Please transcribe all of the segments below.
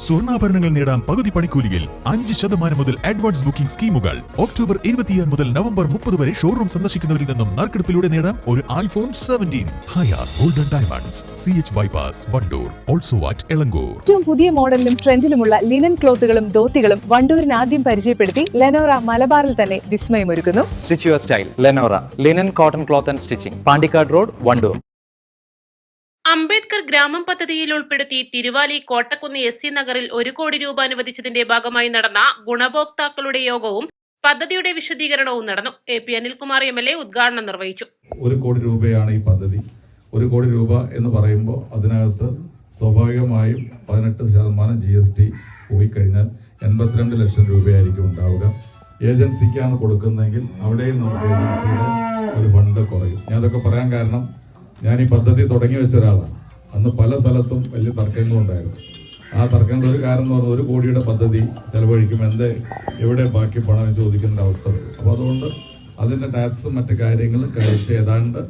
സ്വർണ്ണാഭരണങ്ങൾ നേടാം പകുതി പണിക്കൂലിയിൽ 5% മുതൽ അഡ്വാൻസ് ബുക്കിംഗ് സ്കീമുകൾ. ഒക്ടോബർ 26 മുതൽ നവംബർ 30 വരെ ഷോറൂം സന്ദർശിക്കുന്നവരിൽ നിന്നും നറുക്കെടുപ്പിലൂടെ നേടാം ഒരു iPhone 17. ഹയാർ golden diamonds, CH bypass, Wandoor. Also at Elankur. ഏറ്റവും പുതിയ മോഡലിലും ട്രെൻഡിലുമുള്ള ലിനൻ ക്ലോത്തുകളും ധോത്തികളും വണ്ടൂരിന് ആദ്യം പരിചയപ്പെടുത്തി ലെനോറ മലബാറിൽ തന്നെ വിസ്മയമൊരുക്കുന്നു. Stitch your style Lenora linen cotton cloth and stitching, Pandikkad road, Wandoor. Ambedkar ഗ്രാമം പദ്ധതിയിൽ ഉൾപ്പെടുത്തി തിരുവാലി കോട്ടക്കുന്ന് SC നഗറിൽ 1 കോടി രൂപ അനുവദിച്ചതിന്റെ ഭാഗമായി നടന്ന ഗുണഭോക്താക്കളുടെ യോഗവും പദ്ധതിയുടെ വിശദീകരണവും നടന്നു. AP അനിൽകുമാർ MLA ഉദ്ഘാടനം നിർവഹിച്ചു. 1 കോടി രൂപയാണ് ഈ പദ്ധതി. 1 കോടി രൂപ എന്ന് പറയുമ്പോൾ അതിനകത്ത് സ്വാഭാവികമായും 18% GST പോയി കഴിഞ്ഞാൽ 82 ലക്ഷം രൂപയായിരിക്കും ഉണ്ടാവുക. ഏജൻസിക്കാണ് കൊടുക്കുന്നതെങ്കിൽ അവിടെയും നമുക്ക് ഏജൻസിയുടെ ഒരു ഫണ്ട് കുറയും. ഞാൻ അതൊക്കെ പറയാൻ കാരണം, ഞാൻ ഈ പദ്ധതി തുടങ്ങി വെച്ച ഒരാളാണ്. അന്ന് പല സ്ഥലത്തും വലിയ തർക്കങ്ങളുണ്ടായിരുന്നു. ആ തർക്കങ്ങളുടെ ഒരു കാരണം എന്ന് പറഞ്ഞാൽ 1 കോടിയുടെ പദ്ധതി ചെലവഴിക്കും, എവിടെ ബാക്കി പണം ചോദിക്കുന്ന അവസ്ഥ. അപ്പോൾ അതുകൊണ്ട് അതിൻ്റെ ടാക്സും മറ്റു കാര്യങ്ങളും കഴിച്ച് ഏതാണ്ട്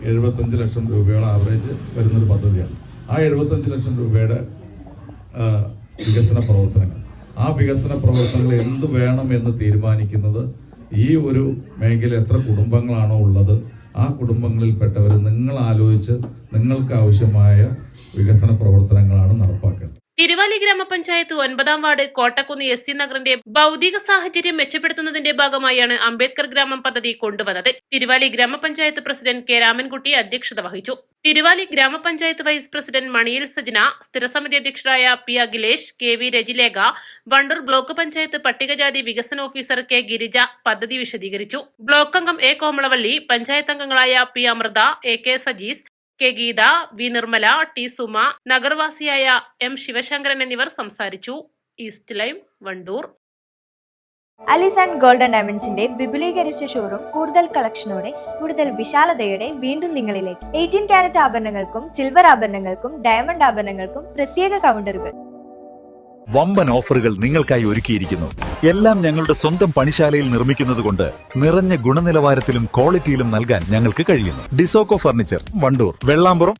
75 ലക്ഷം രൂപയോളം ആവറേജ് വരുന്നൊരു പദ്ധതിയാണ്. ആ 75 ലക്ഷം രൂപയുടെ വികസന പ്രവർത്തനങ്ങൾ, ആ വികസന പ്രവർത്തനങ്ങൾ എന്ത് വേണം എന്ന് തീരുമാനിക്കുന്നത് ഈ ഒരു മേഖല എത്ര കുടുംബങ്ങളാണോ ഉള്ളത് ആ കുടുംബങ്ങളിൽപ്പെട്ടവർ നിങ്ങൾ ആലോചിച്ച് നിങ്ങൾക്ക് ആവശ്യമായ വികസന പ്രവർത്തനങ്ങളാണ് നടപ്പാക്കേണ്ടത്. തിരുവാലി ഗ്രാമപഞ്ചായത്ത് 9ാം വാർഡ് കോട്ടക്കുന്ന് SC നഗറിന്റെ ഭൗതിക സാഹചര്യം മെച്ചപ്പെടുത്തുന്നതിന്റെ ഭാഗമായാണ് അംബേദ്കർ ഗ്രാമം പദ്ധതി കൊണ്ടുവന്നത്. തിരുവാലി ഗ്രാമപഞ്ചായത്ത് പ്രസിഡന്റ് K രാമൻകുട്ടി അധ്യക്ഷത വഹിച്ചു. തിരുവാലി ഗ്രാമപഞ്ചായത്ത് വൈസ് പ്രസിഡന്റ് മണിയിൽ സജന, സ്ഥിരസമിതി അധ്യക്ഷരായ P Akhilesh, KV Rajilekha, Wandoor block panchayat പട്ടികജാതി വികസന ഓഫീസർ K ഗിരിജ പദ്ധതി വിശദീകരിച്ചു. ബ്ലോക്ക് അംഗം A കോമളവള്ളി, പഞ്ചായത്ത് അംഗങ്ങളായ P Amrita, AK Saji's, K Geetha, V Nirmala, T Suma, നഗർവാസിയായ M Sivasankaran എന്നിവർ സംസാരിച്ചു. East live, Wandoor. അലിസ് ആൻഡ് ഗോൾഡൻ ഡയമണ്ട്സിന്റെ വിപുലീകരിച്ച ഷോറൂം കൂടുതൽ കളക്ഷനോടെ, കൂടുതൽ വിശാലതയോടെ വീണ്ടും നിങ്ങളിലേക്ക്. 18 കാരറ്റ് ആഭരണങ്ങൾക്കും സിൽവർ ആഭരണങ്ങൾക്കും ഡയമണ്ട് ആഭരണങ്ങൾക്കും പ്രത്യേക കൗണ്ടറുകൾ. വമ്പൻ ഓഫറുകൾ നിങ്ങൾക്കായി ഒരുക്കിയിരിക്കുന്നു. എല്ലാം ഞങ്ങളുടെ സ്വന്തം പണിശാലയിൽ നിർമ്മിക്കുന്നത് കൊണ്ട് നിറഞ്ഞ ഗുണനിലവാരത്തിലും ക്വാളിറ്റിയിലും നൽകാൻ ഞങ്ങൾക്ക് കഴിയുന്നു. ഡിസോക്കോ ഫർണിച്ചർ, വണ്ടൂർ, വെള്ളാമ്പുറം.